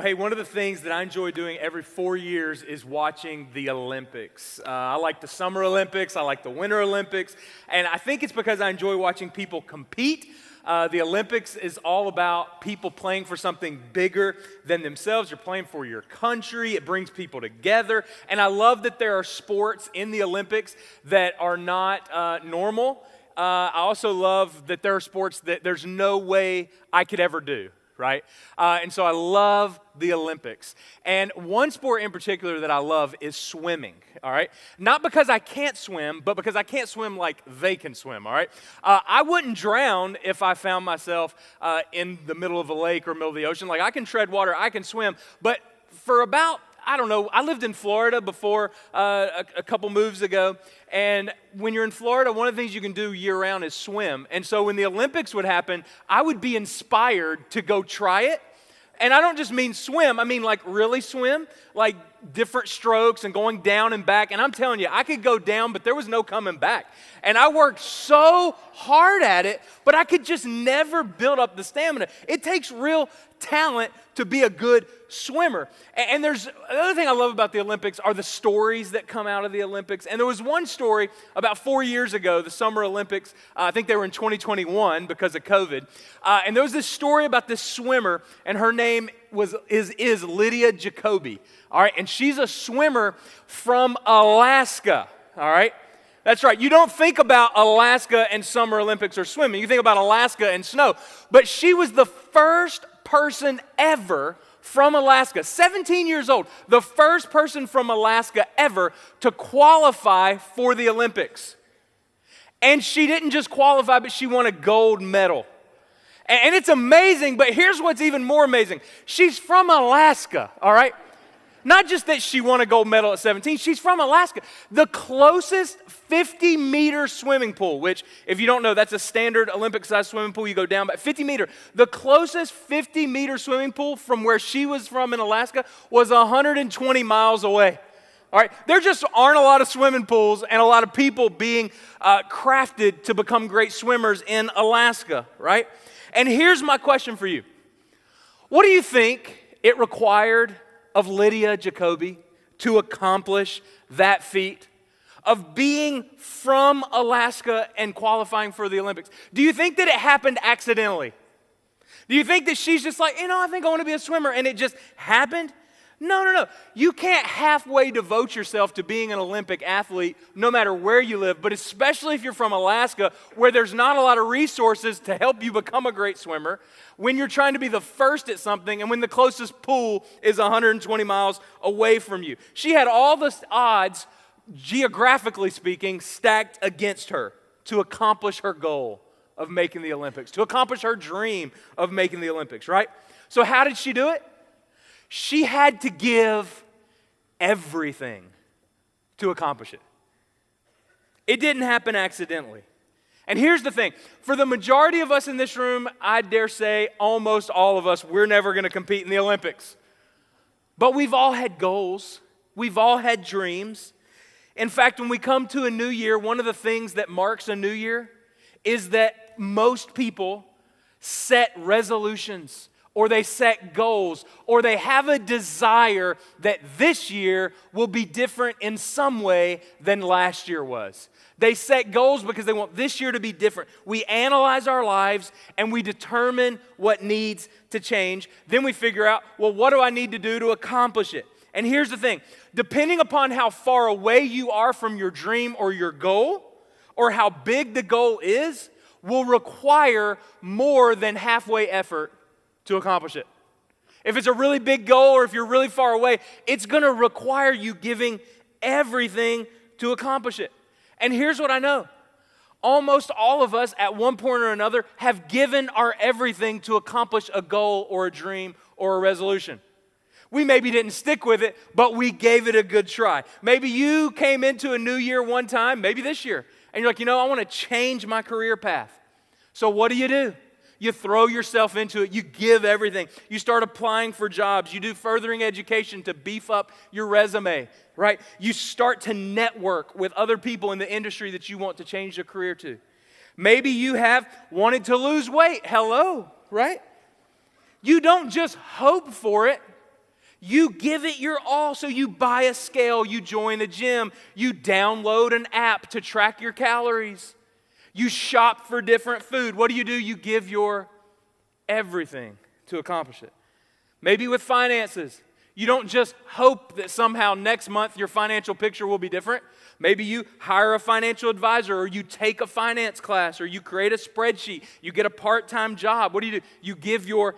hey, one of the things that I enjoy doing every 4 years is watching the Olympics. I like the Summer Olympics, I like the Winter Olympics, and I think it's because I enjoy watching people compete. The Olympics is all about people playing for something bigger than themselves. You're playing for your country. It brings people together, and I love that there are sports in the Olympics that are not normal. I also love that there are sports that there's no way I could ever do. Right? And so I love the Olympics. And one sport in particular that I love is swimming, all right? Not because I can't swim, but because I can't swim like they can swim, all right? I wouldn't drown if I found myself in the middle of a lake or middle of the ocean. Like, I can tread water, I can swim, but for about, I don't know, I lived in Florida before a couple moves ago, and when you're in Florida, one of the things you can do year-round is swim. And so when the Olympics would happen, I would be inspired to go try it. And I don't just mean swim, I mean like really swim, like different strokes and going down and back. And I'm telling you, I could go down, but there was no coming back. And I worked so hard at it, but I could just never build up the stamina. It takes real talent to be a good swimmer. And there's another thing I love about the Olympics are the stories that come out of the Olympics. And there was one story about 4 years ago, the Summer Olympics. I think they were in 2021 because of COVID. And there was this story about this swimmer, and her name is Lydia Jacoby. All right, and she's a swimmer from Alaska. All right. That's right. You don't think about Alaska and Summer Olympics or swimming. You think about Alaska and snow. But she was the first person ever from Alaska, 17 years old, the first person from Alaska ever to qualify for the Olympics. And she didn't just qualify, but she won a gold medal. And it's amazing, but here's what's even more amazing. She's from Alaska, all right? Not just that she won a gold medal at 17, she's from Alaska. The closest 50-meter swimming pool, which, if you don't know, that's a standard Olympic-sized swimming pool. You go down by 50-meter. The closest 50-meter swimming pool from where she was from in Alaska was 120 miles away. All right, there just aren't a lot of swimming pools and a lot of people being crafted to become great swimmers in Alaska, right? And here's my question for you. What do you think it required of Lydia Jacoby to accomplish that feat of being from Alaska and qualifying for the Olympics? Do you think that it happened accidentally? Do you think that she's just like, I think I want to be a swimmer, and it just happened? No. You can't halfway devote yourself to being an Olympic athlete no matter where you live, but especially if you're from Alaska where there's not a lot of resources to help you become a great swimmer, when you're trying to be the first at something and when the closest pool is 120 miles away from you. She had all the odds, geographically speaking, stacked against her to accomplish her goal of making the Olympics, to accomplish her dream of making the Olympics, right? So how did she do it? She had to give everything to accomplish it. It didn't happen accidentally. And here's the thing. For the majority of us in this room, I dare say almost all of us, we're never going to compete in the Olympics. But we've all had goals. We've all had dreams. In fact, when we come to a new year, one of the things that marks a new year is that most people set resolutions, or they set goals, or they have a desire that this year will be different in some way than last year was. They set goals because they want this year to be different. We analyze our lives and we determine what needs to change. Then we figure out, well, what do I need to do to accomplish it? And here's the thing. Depending upon how far away you are from your dream or your goal, or how big the goal is, will require more than halfway effort to accomplish it. If it's a really big goal or if you're really far away, it's going to require you giving everything to accomplish it. And here's what I know. Almost all of us at one point or another have given our everything to accomplish a goal or a dream or a resolution. We maybe didn't stick with it, but we gave it a good try. Maybe you came into a new year one time, maybe this year, and you're like, I want to change my career path. So what do? You throw yourself into it. You give everything. You start applying for jobs. You do furthering education to beef up your resume, right? You start to network with other people in the industry that you want to change your career to. Maybe you have wanted to lose weight. Hello, right? You don't just hope for it. You give it your all. So you buy a scale, you join a gym, you download an app to track your calories. You shop for different food. What do? You give your everything to accomplish it. Maybe with finances, you don't just hope that somehow next month your financial picture will be different. Maybe you hire a financial advisor, or you take a finance class, or you create a spreadsheet, you get a part-time job. What do? You give your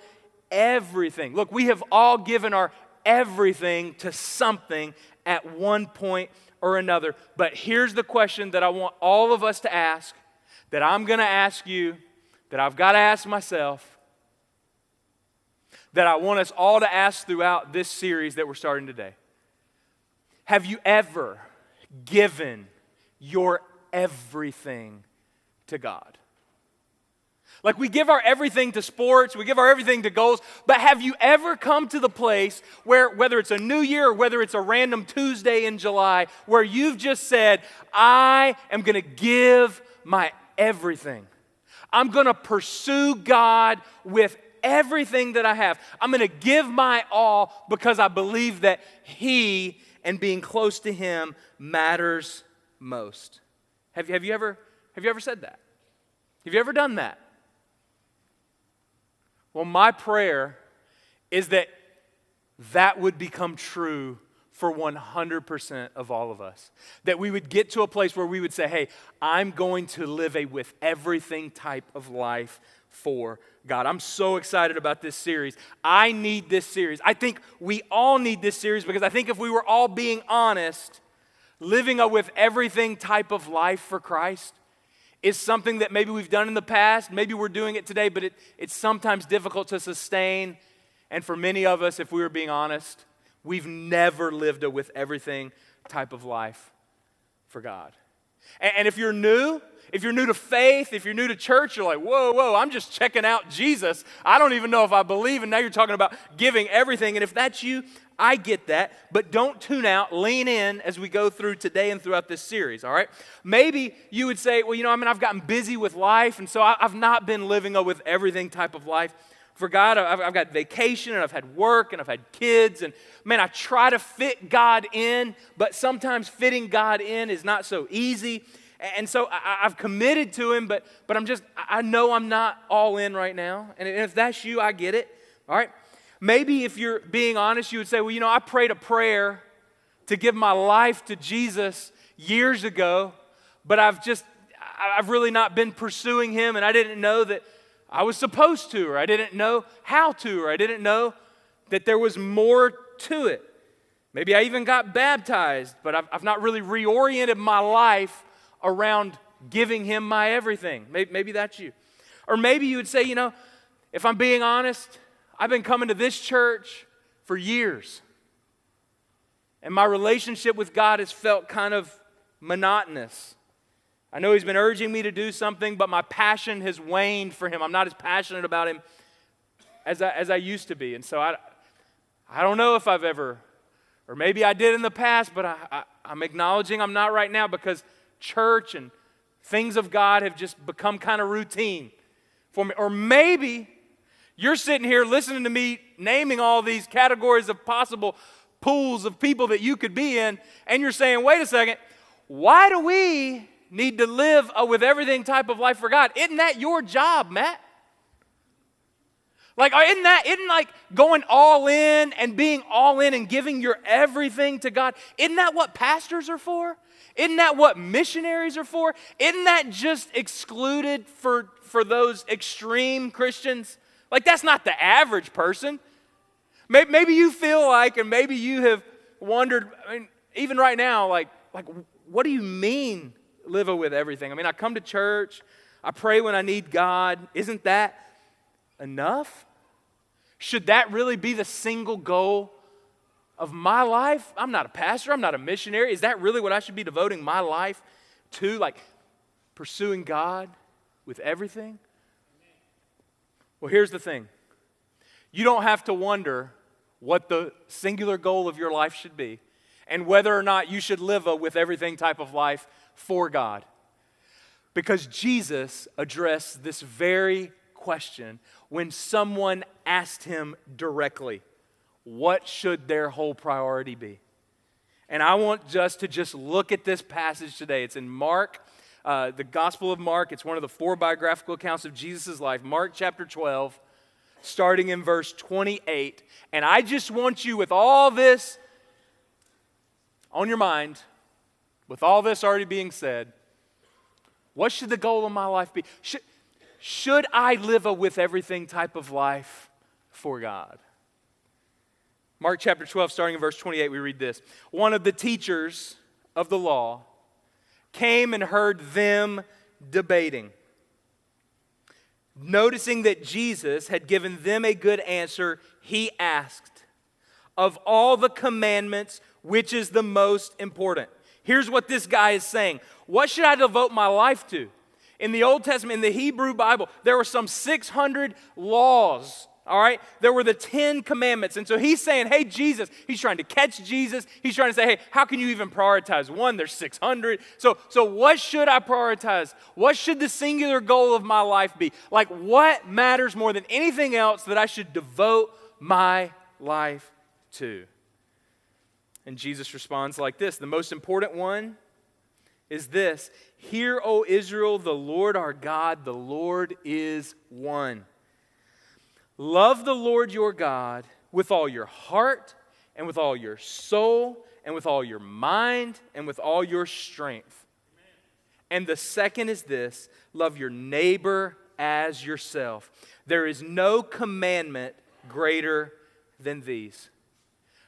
everything. Look, we have all given our everything to something at one point or another. But here's the question that I want all of us to ask, that I'm going to ask you, that I've got to ask myself, that I want us all to ask throughout this series that we're starting today. Have you ever given your everything to God? Like, we give our everything to sports, we give our everything to goals, but have you ever come to the place where, whether it's a new year or whether it's a random Tuesday in July, where you've just said, I am going to give my everything. I'm going to pursue God with everything that I have. I'm going to give my all because I believe that He and being close to Him matters most. Have you ever said that? Have you ever done that? Well, my prayer is that that would become true for 100% of all of us. That we would get to a place where we would say, hey, I'm going to live a with everything type of life for God. I'm so excited about this series. I need this series. I think we all need this series, because I think if we were all being honest, living a with everything type of life for Christ is something that maybe we've done in the past, maybe we're doing it today, but it's sometimes difficult to sustain. And for many of us, if we were being honest, we've never lived a with everything type of life for God. And if you're new to faith, if you're new to church, you're like, whoa, I'm just checking out Jesus. I don't even know if I believe, and now you're talking about giving everything. And if that's you, I get that, but don't tune out. Lean in as we go through today and throughout this series, all right? Maybe you would say, well, I've gotten busy with life, and so I've not been living a with everything type of life for God. I've got vacation, and I've had work, and I've had kids, and man, I try to fit God in, but sometimes fitting God in is not so easy. And so I've committed to Him, but I know I'm not all in right now. And if that's you, I get it, all right? Maybe if you're being honest, you would say, well, I prayed a prayer to give my life to Jesus years ago, but I've really not been pursuing Him, and I didn't know that I was supposed to, or I didn't know how to, or I didn't know that there was more to it. Maybe I even got baptized, but I've not really reoriented my life around giving Him my everything. Maybe that's you. Or maybe you would say, if I'm being honest, I've been coming to this church for years, and my relationship with God has felt kind of monotonous. I know He's been urging me to do something, but my passion has waned for Him. I'm not as passionate about Him as I used to be. And so I don't know if I've ever, or maybe I did in the past, but I'm acknowledging I'm not right now, because church and things of God have just become kind of routine for me. Or maybe you're sitting here listening to me naming all these categories of possible pools of people that you could be in, and you're saying, wait a second, why do we need to live a with everything type of life for God? Isn't that your job, Matt? Like, isn't like going all in and being all in and giving your everything to God, isn't that what pastors are for? Isn't that what missionaries are for? Isn't that just excluded for those extreme Christians? Like, that's not the average person. Maybe you feel like, and maybe you have wondered, even right now, like what do you mean live with everything? I come to church, I pray when I need God. Isn't that enough? Should that really be the single goal of my life? I'm not a pastor, I'm not a missionary. Is that really what I should be devoting my life to, like pursuing God with everything? Well, here's the thing. You don't have to wonder what the singular goal of your life should be and whether or not you should live a with everything type of life for God. Because Jesus addressed this very question when someone asked Him directly, what should their whole priority be? And I want us to just look at this passage today. It's in Mark, the Gospel of Mark. It's one of the 4 biographical accounts of Jesus' life. Mark chapter 12, starting in verse 28. And I just want you, with all this on your mind, with all this already being said, what should the goal of my life be? Should I live a with everything type of life for God? Mark chapter 12, starting in verse 28, we read this. One of the teachers of the law came and heard them debating. Noticing that Jesus had given them a good answer, he asked, of all the commandments, which is the most important? Here's what this guy is saying. What should I devote my life to? In the Old Testament, in the Hebrew Bible, there were some 600 laws. All right? There were the 10 commandments. And so he's saying, hey, Jesus, he's trying to catch Jesus. He's trying to say, hey, how can you even prioritize one? There's 600. So what should I prioritize? What should the singular goal of my life be? Like, what matters more than anything else that I should devote my life to? And Jesus responds like this. The most important one is this. Hear, O Israel, the Lord our God, the Lord is one. Love the Lord your God with all your heart and with all your soul and with all your mind and with all your strength. And the second is this, love your neighbor as yourself. There is no commandment greater than these.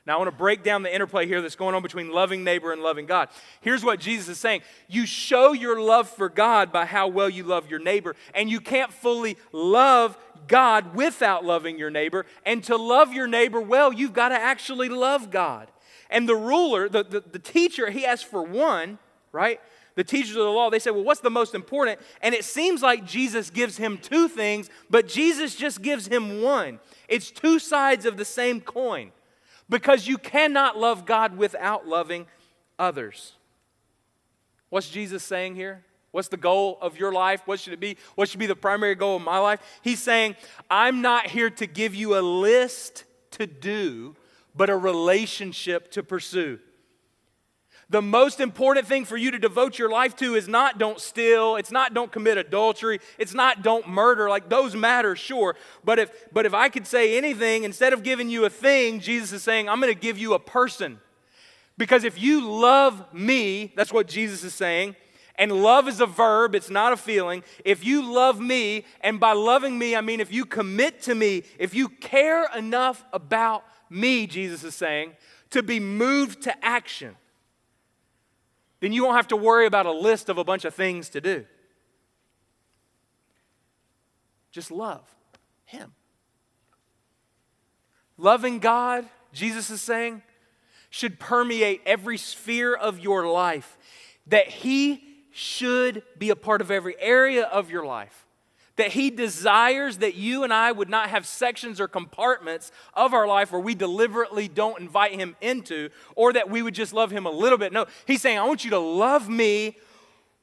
Now, I want to break down the interplay here that's going on between loving neighbor and loving God. Here's what Jesus is saying. You show your love for God by how well you love your neighbor, and you can't fully love God without loving your neighbor. And to love your neighbor well, you've got to actually love God. And the ruler, the teacher, he asked for one, right? The teachers of the law, they say, well, what's the most important? And it seems like Jesus gives him 2 things, but Jesus just gives him one. It's 2 sides of the same coin. Because you cannot love God without loving others. What's Jesus saying here? What's the goal of your life? What should it be? What should be the primary goal of my life? He's saying, I'm not here to give you a list to do, but a relationship to pursue. The most important thing for you to devote your life to is not don't steal, it's not don't commit adultery, it's not don't murder. Like those matter, sure. But if I could say anything, instead of giving you a thing, Jesus is saying, I'm going to give you a person. Because if you love me, that's what Jesus is saying, and love is a verb, it's not a feeling. If you love me, and by loving me, I mean if you commit to me, if you care enough about me, Jesus is saying, to be moved to action, then you won't have to worry about a list of a bunch of things to do. Just love Him. Loving God, Jesus is saying, should permeate every sphere of your life. That He should be a part of every area of your life. That He desires that you and I would not have sections or compartments of our life where we deliberately don't invite Him into, or that we would just love Him a little bit. No, He's saying, I want you to love me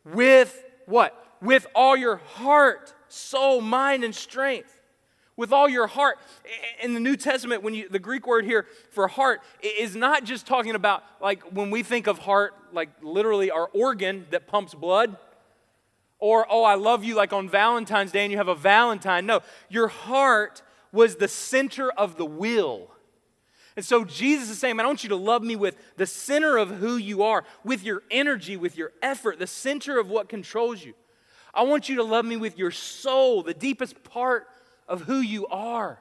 with what? With all your heart, soul, mind, and strength. With all your heart. In the New Testament, the Greek word here for heart is not just talking about, like when we think of heart, like literally our organ that pumps blood. Or, oh, I love you, like on Valentine's Day and you have a Valentine. No, your heart was the center of the will. And so Jesus is saying, man, I want you to love me with the center of who you are, with your energy, with your effort, the center of what controls you. I want you to love me with your soul, the deepest part of who you are.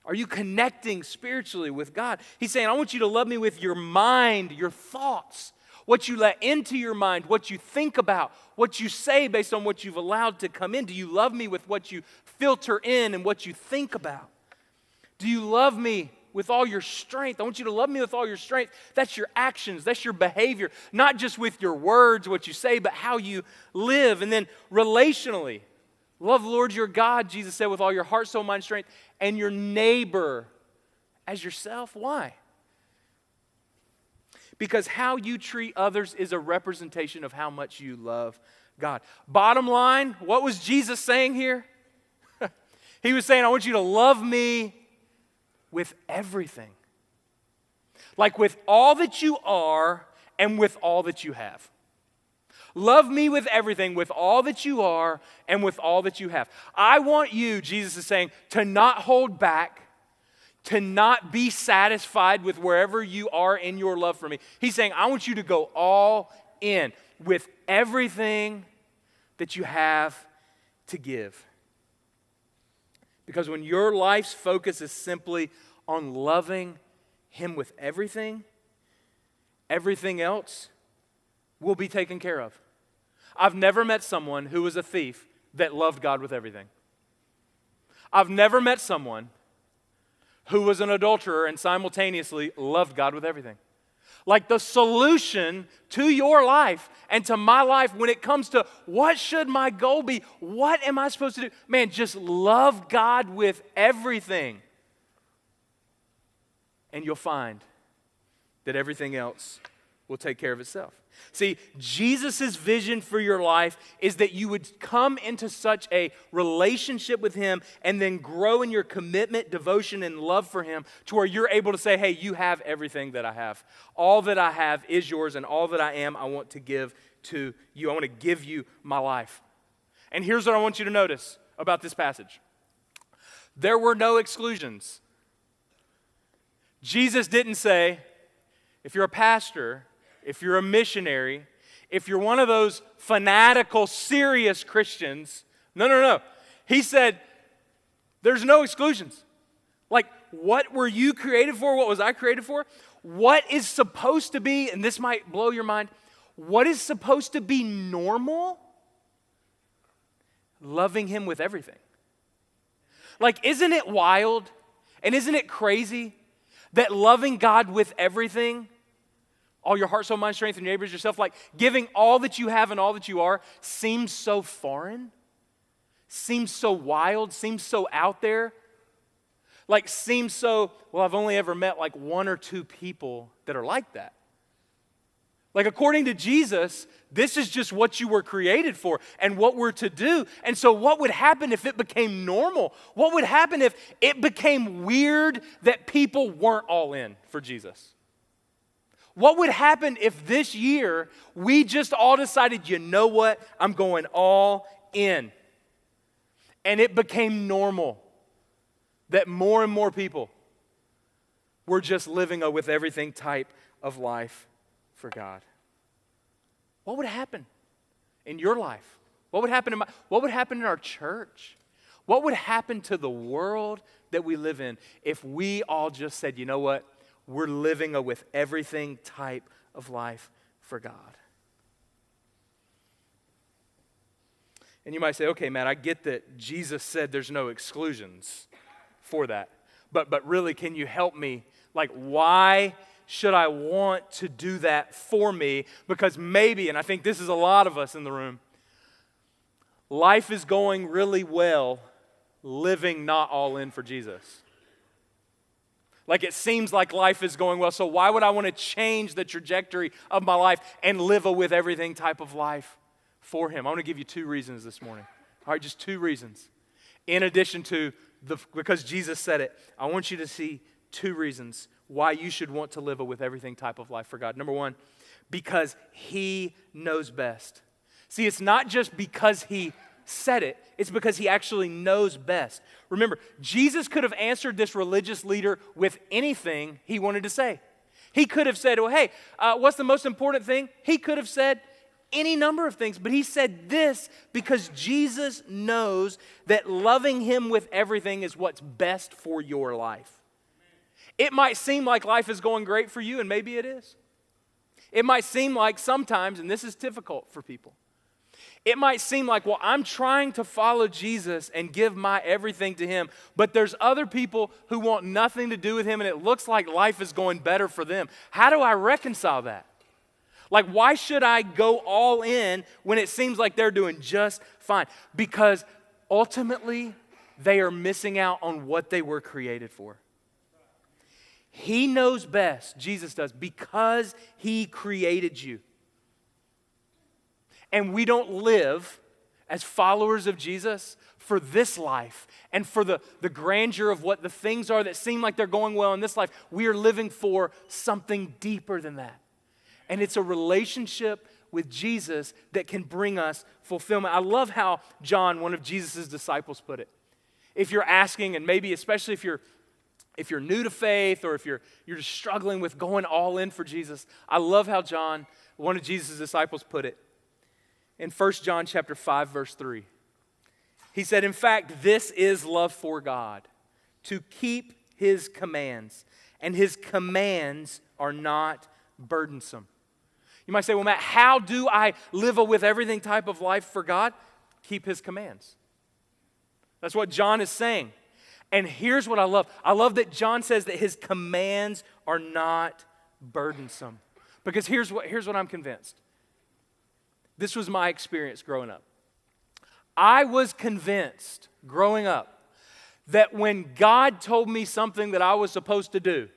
Are you connecting spiritually with God? He's saying, I want you to love me with your mind, your thoughts. What you let into your mind, what you think about, what you say based on what you've allowed to come in. Do you love me with what you filter in and what you think about? Do you love me with all your strength? I want you to love me with all your strength. That's your actions, that's your behavior, not just with your words, what you say, but how you live. And then relationally, love the Lord your God, Jesus said, with all your heart, soul, mind, strength, and your neighbor as yourself. Why? Because how you treat others is a representation of how much you love God. Bottom line, what was Jesus saying here? He was saying, I want you to love me with everything. Like with all that you are and with all that you have. Love me with everything, with all that you are and with all that you have. I want you, Jesus is saying, to not hold back, to not be satisfied with wherever you are in your love for me. He's saying, I want you to go all in with everything that you have to give. Because when your life's focus is simply on loving Him with everything, everything else will be taken care of. I've never met someone who was a thief that loved God with everything. I've never met someone who was an adulterer and simultaneously loved God with everything. Like the solution to your life and to my life when it comes to what should my goal be? What am I supposed to do? Man, just love God with everything. And you'll find that everything else will take care of itself. See, Jesus' vision for your life is that you would come into such a relationship with Him and then grow in your commitment, devotion, and love for Him to where you're able to say, hey, you have everything that I have. All that I have is yours, and all that I am, I want to give to you. I want to give you my life. And here's what I want you to notice about this passage. There were no exclusions. Jesus didn't say, if you're a pastor, if you're a missionary, if you're one of those fanatical, serious Christians, no. He said, there's no exclusions. Like, what were you created for? What was I created for? What is supposed to be, and this might blow your mind, what is supposed to be normal? Loving Him with everything. Like, isn't it wild and isn't it crazy that loving God with everything, all your heart, soul, mind, strength, and your neighbors, yourself, like giving all that you have and all that you are seems so foreign, seems so wild, seems so out there, like seems so, well, I've only ever met like one or two people that are like that. Like according to Jesus, this is just what you were created for and what we're to do. And so what would happen if it became normal? What would happen if it became weird that people weren't all in for Jesus? What would happen if this year we just all decided, you know what, I'm going all in? And it became normal that more and more people were just living a with everything type of life for God. What would happen in your life? What would happen in our church? What would happen to the world that we live in if we all just said, you know what? We're living a with everything type of life for God. And you might say, okay, Matt, I get that Jesus said there's no exclusions for that. But really, can you help me? Like, why should I want to do that for me? Because maybe, and I think this is a lot of us in the room, life is going really well living not all in for Jesus. Like it seems like life is going well, so why would I want to change the trajectory of my life and live a with everything type of life for Him? I want to give you two reasons this morning. All right, just two reasons. In addition to because Jesus said it, I want you to see two reasons why you should want to live a with everything type of life for God. Number one, because He knows best. See, it's not just because He said it, it's because He actually knows best. Remember, Jesus could have answered this religious leader with anything He wanted to say. He could have said, well, hey, what's the most important thing? He could have said any number of things, but He said this because Jesus knows that loving Him with everything is what's best for your life. It might seem like life is going great for you, and maybe it is. It might seem like sometimes, and this is difficult for people, it might seem like, well, I'm trying to follow Jesus and give my everything to Him, but there's other people who want nothing to do with Him, and it looks like life is going better for them. How do I reconcile that? Like, why should I go all in when it seems like they're doing just fine? Because ultimately, they are missing out on what they were created for. He knows best, Jesus does, because He created you. And we don't live as followers of Jesus for this life and for the grandeur of what the things are that seem like they're going well in this life. We are living for something deeper than that. And it's a relationship with Jesus that can bring us fulfillment. I love how John, one of Jesus' disciples, put it. If you're asking, and maybe especially if you're new to faith or if you're just struggling with going all in for Jesus, I love how John, one of Jesus' disciples, put it. In 1 John chapter 5, verse 3. He said, in fact, this is love for God, to keep his commands, and his commands are not burdensome. You might say, well, Matt, how do I live a with everything type of life for God? Keep his commands. That's what John is saying. And here's what I love. I love that John says that his commands are not burdensome. Because here's what I'm convinced. This was my experience growing up. I was convinced growing up that when God told me something that I was supposed to do,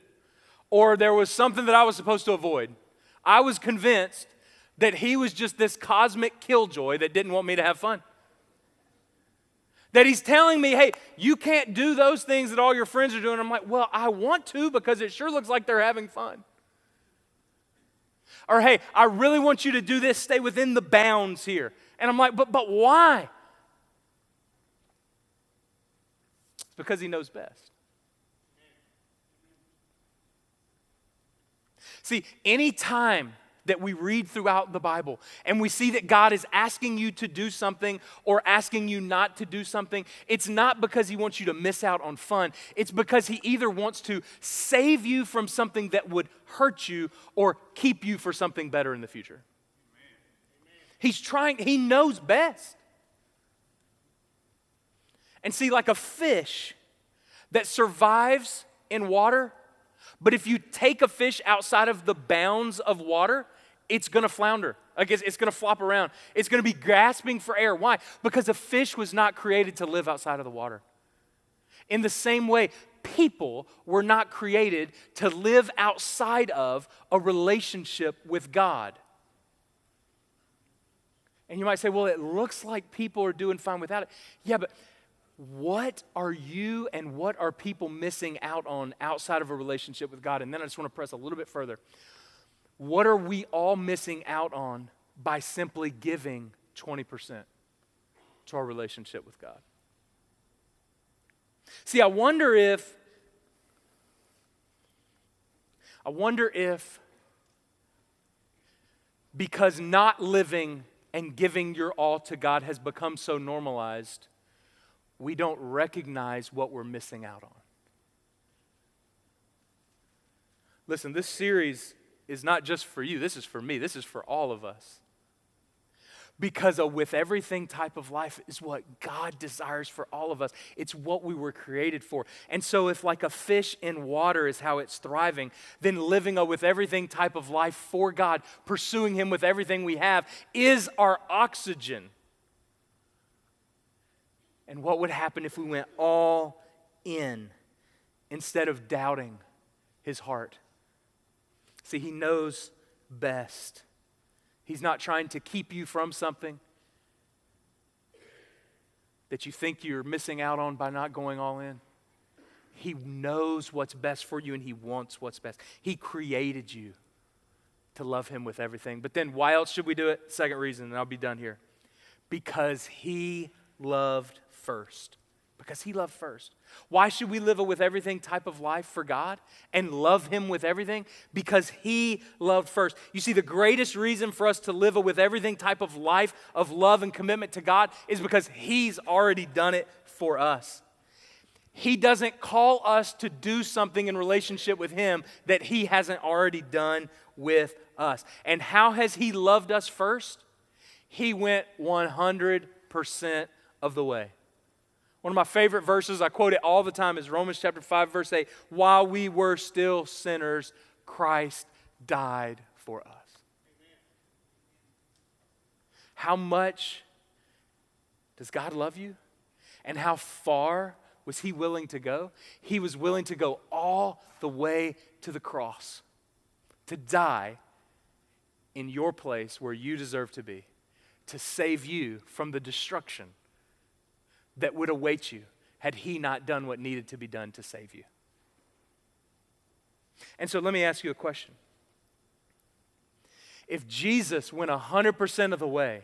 or there was something that I was supposed to avoid, I was convinced that he was just this cosmic killjoy that didn't want me to have fun. That he's telling me, hey, you can't do those things that all your friends are doing. I'm like, well, I want to because it sure looks like they're having fun. Or, hey, I really want you to do this, stay within the bounds here. And I'm like, but why? It's because he knows best. See, any time that we read throughout the Bible and we see that God is asking you to do something or asking you not to do something, it's not because he wants you to miss out on fun. It's because he either wants to save you from something that would hurt you or keep you for something better in the future. Amen. He knows best. And see, like a fish that survives in water, but if you take a fish outside of the bounds of water, it's going to flounder. It's going to flop around. It's going to be gasping for air. Why? Because a fish was not created to live outside of the water. In the same way, people were not created to live outside of a relationship with God. And you might say, well, it looks like people are doing fine without it. Yeah, but what are you and what are people missing out on outside of a relationship with God? And then I just want to press a little bit further. What are we all missing out on by simply giving 20% to our relationship with God? See, I wonder if because not living and giving your all to God has become so normalized, we don't recognize what we're missing out on. Listen, this series is not just for you. This is for me. This is for all of us. Because a with everything type of life is what God desires for all of us. It's what we were created for. And so if like a fish in water is how it's thriving, then living a with everything type of life for God, pursuing him with everything we have, is our oxygen. And what would happen if we went all in instead of doubting his heart? See, he knows best. He's not trying to keep you from something that you think you're missing out on by not going all in. He knows what's best for you and he wants what's best. He created you to love him with everything. But then why else should we do it? Second reason, and I'll be done here. Because he loved first. Because he loved first. Why should we live a with everything type of life for God and love him with everything? Because he loved first. You see, the greatest reason for us to live a with everything type of life of love and commitment to God is because he's already done it for us. He doesn't call us to do something in relationship with him that he hasn't already done with us. And how has he loved us first? He went 100% of the way. One of my favorite verses, I quote it all the time, is Romans chapter 5, verse 8. While we were still sinners, Christ died for us. Amen. How much does God love you? And how far was he willing to go? He was willing to go all the way to the cross, to die in your place where you deserve to be, to save you from the destruction that would await you had he not done what needed to be done to save you. And so let me ask you a question. If Jesus went 100% of the way,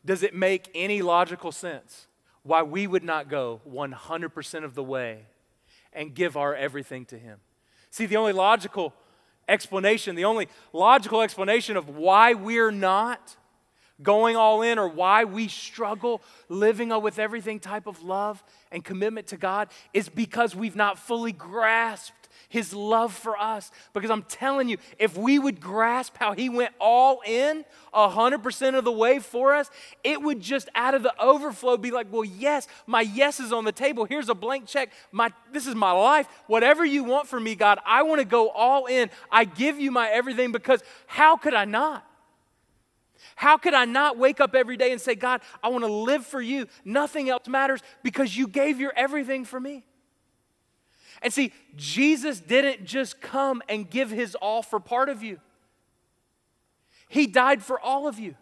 does it make any logical sense why we would not go 100% of the way and give our everything to him? See, the only logical explanation of why we're not going all in, or why we struggle living with everything type of love and commitment to God, is because we've not fully grasped his love for us. Because I'm telling you, if we would grasp how he went all in 100% of the way for us, it would just out of the overflow be like, well, yes, my yes is on the table. Here's a blank check. This is my life. Whatever you want from me, God, I want to go all in. I give you my everything, because how could I not? How could I not wake up every day and say, God, I want to live for you. Nothing else matters, because you gave your everything for me. And see, Jesus didn't just come and give his all for part of you. He died for all of you.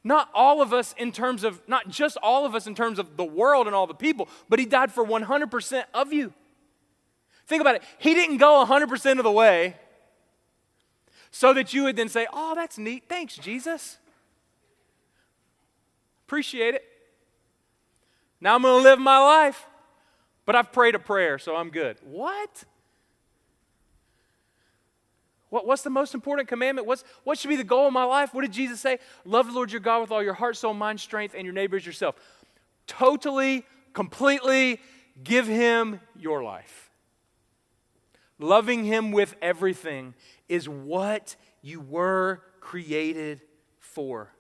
Not just all of us in terms of the world and all the people, but he died for 100% of you. Think about it. He didn't go 100% of the way so that you would then say, oh, that's neat. Thanks, Jesus. Appreciate it. Now I'm going to live my life. But I've prayed a prayer, so I'm good. What? What's the most important commandment? What should be the goal of my life? What did Jesus say? Love the Lord your God with all your heart, soul, mind, strength, and your neighbor as yourself. Totally, completely give him your life. Loving him with everything is what you were created for.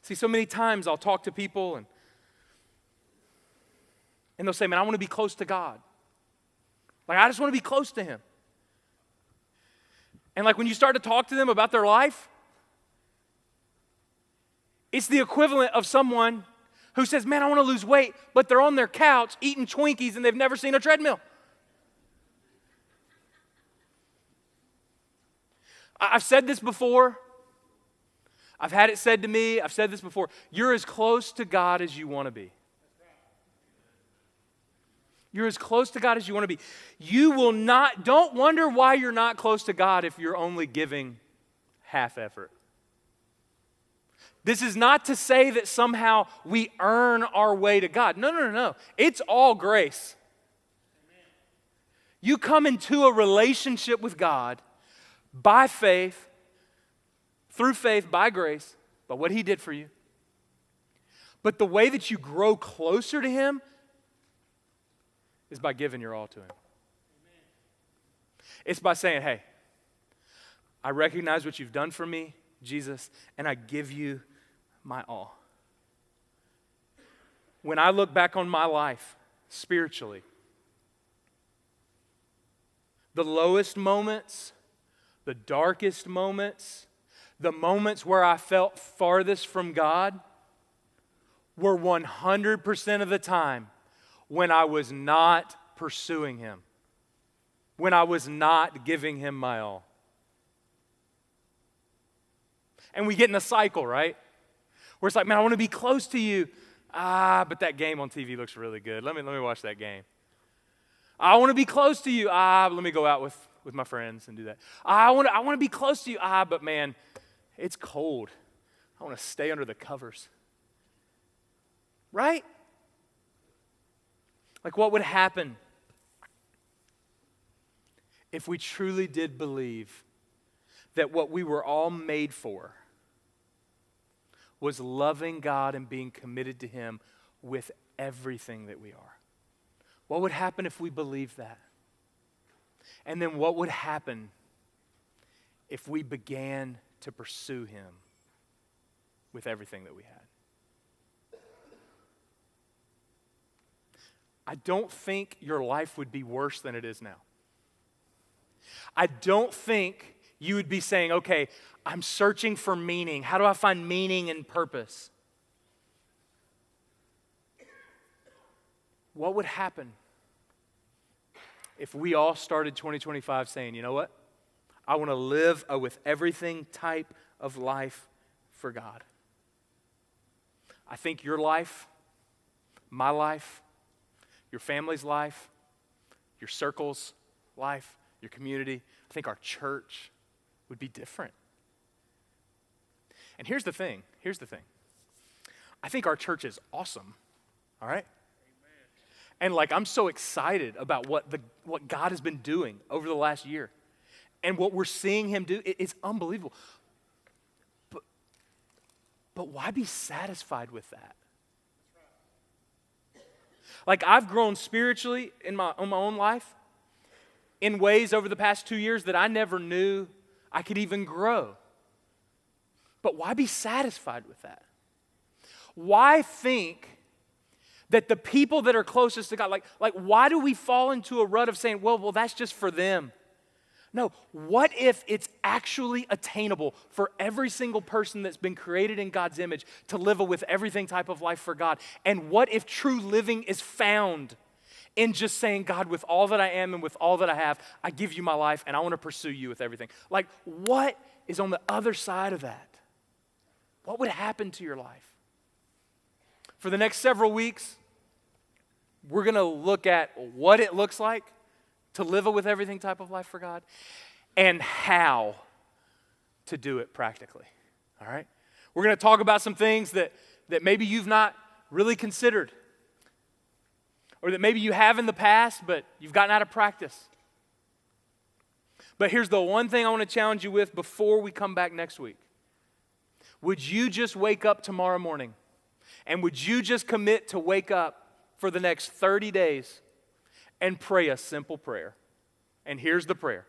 See, so many times I'll talk to people and they'll say, man, I want to be close to God. Like, I just want to be close to him. And like when you start to talk to them about their life, it's the equivalent of someone who says, man, I want to lose weight, but they're on their couch eating Twinkies and they've never seen a treadmill. I've said this before. I've had it said to me. I've said this before. You're as close to God as you want to be. You're as close to God as you want to be. Don't wonder why you're not close to God if you're only giving half effort. This is not to say that somehow we earn our way to God. No. It's all grace. You come into a relationship with God by faith, through faith, by grace, by what he did for you. But the way that you grow closer to him is by giving your all to him. Amen. It's by saying, hey, I recognize what you've done for me, Jesus, and I give you my all. When I look back on my life spiritually, the lowest moments, the darkest moments, the moments where I felt farthest from God were 100% of the time when I was not pursuing him, when I was not giving him my all. And we get in a cycle, right? Where it's like, man, I want to be close to you. But that game on TV looks really good. Let me watch that game. I want to be close to you. But let me go out with my friends and do that. I want to be close to you. But man, it's cold. I want to stay under the covers. Right? Like, what would happen if we truly did believe that what we were all made for was loving God and being committed to him with everything that we are? What would happen if we believed that? And then what would happen if we began to pursue him with everything that we had? I don't think your life would be worse than it is now. I don't think you would be saying, okay, I'm searching for meaning. How do I find meaning and purpose? What would happen if we all started 2025 saying, you know what? I want to live a with everything type of life for God. I think your life, my life, your family's life, your circle's life, your community, I think our church would be different. And here's the thing. I think our church is awesome, all right? And I'm so excited about what God has been doing over the last year. And what we're seeing him do, it's unbelievable. But why be satisfied with that? I've grown spiritually in my own life in ways over the past 2 years that I never knew I could even grow. But why be satisfied with that? Why think that the people that are closest to God, why do we fall into a rut of saying, well, that's just for them? No, what if it's actually attainable for every single person that's been created in God's image to live a with everything type of life for God? And what if true living is found in just saying, God, with all that I am and with all that I have, I give you my life and I want to pursue you with everything? What is on the other side of that? What would happen to your life? For the next several weeks, we're going to look at what it looks like to live a with everything type of life for God and how to do it practically, all right? We're going to talk about some things that maybe you've not really considered or that maybe you have in the past, but you've gotten out of practice. But here's the one thing I want to challenge you with before we come back next week. Would you just wake up tomorrow morning and would you just commit to wake up for the next 30 days and pray a simple prayer? And here's the prayer.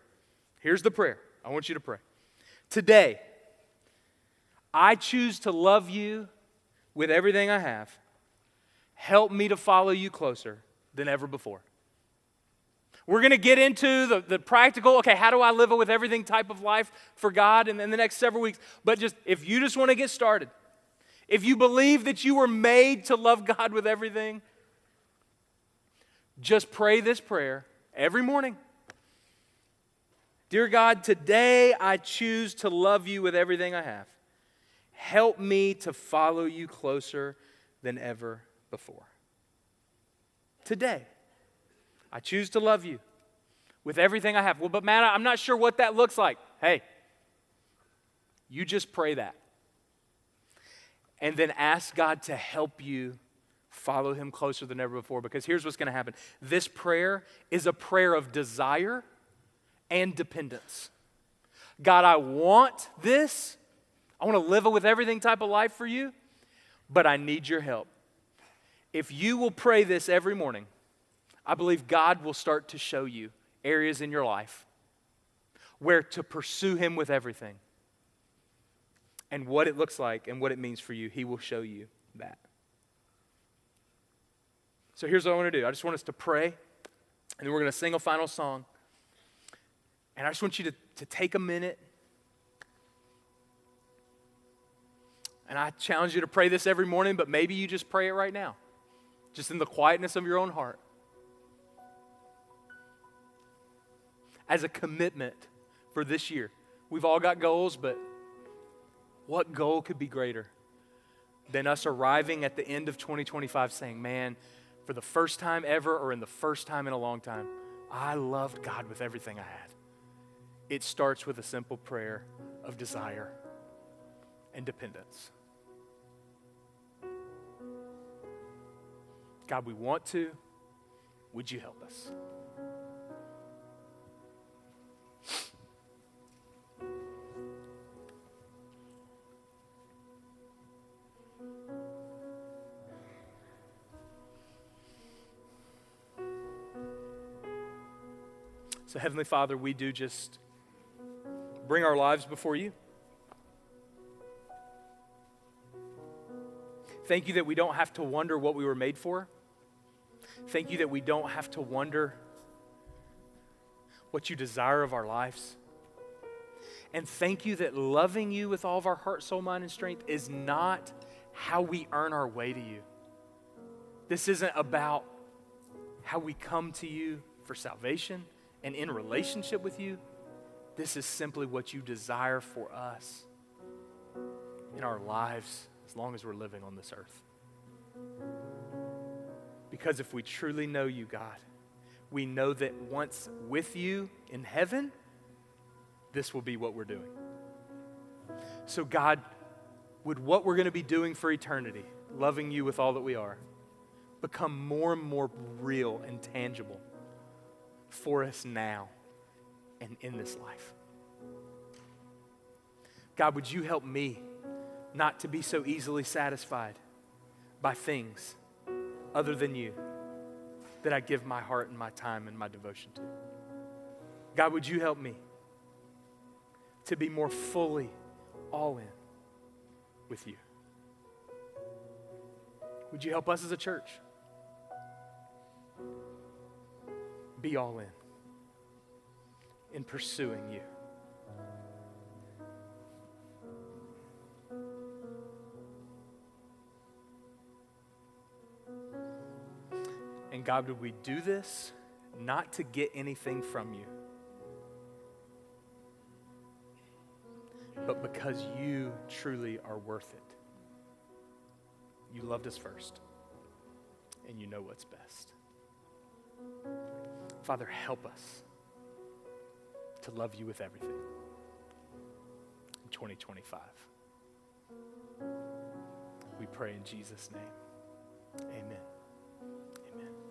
I want you to pray. Today, I choose to love you with everything I have. Help me to follow you closer than ever before. We're going to get into the practical, okay, how do I live with everything type of life for God in the next several weeks. But if you just want to get started, if you believe that you were made to love God with everything, just pray this prayer every morning. Dear God, today I choose to love you with everything I have. Help me to follow you closer than ever before. Today, I choose to love you with everything I have. Well, but Matt, I'm not sure what that looks like. Hey, you just pray that. And then ask God to help you follow him closer than ever before, because here's what's going to happen. This prayer is a prayer of desire and dependence. God, I want this. I want to live with everything type of life for you, but I need your help. If you will pray this every morning, I believe God will start to show you areas in your life where to pursue him with everything. And what it looks like and what it means for you, he will show you that. So here's what I want to do. I just want us to pray, and then we're going to sing a final song. And I just want you to take a minute. And I challenge you to pray this every morning, but maybe you just pray it right now, just in the quietness of your own heart. As a commitment for this year. We've all got goals, but what goal could be greater than us arriving at the end of 2025 saying, man, for the first time ever or in the first time in a long time, I loved God with everything I had. It starts with a simple prayer of desire and dependence. God, we want to. Would you help us? So Heavenly Father, we do just bring our lives before you. Thank you that we don't have to wonder what we were made for. Thank you that we don't have to wonder what you desire of our lives. And thank you that loving you with all of our heart, soul, mind, and strength is not how we earn our way to you. This isn't about how we come to you for salvation and in relationship with you. This is simply what you desire for us in our lives as long as we're living on this earth. Because if we truly know you, God, we know that once with you in heaven, this will be what we're doing. So God, would what we're going to be doing for eternity, loving you with all that we are, become more and more real and tangible for us now and in this life. God, would you help me not to be so easily satisfied by things other than you that I give my heart and my time and my devotion to. God, would you help me to be more fully all in with you? Would you help us as a church be all in pursuing you? And God, would we do this not to get anything from you, but because you truly are worth it. You loved us first, and you know what's best. Father, help us to love you with everything in 2025. We pray in Jesus' name. Amen. Amen.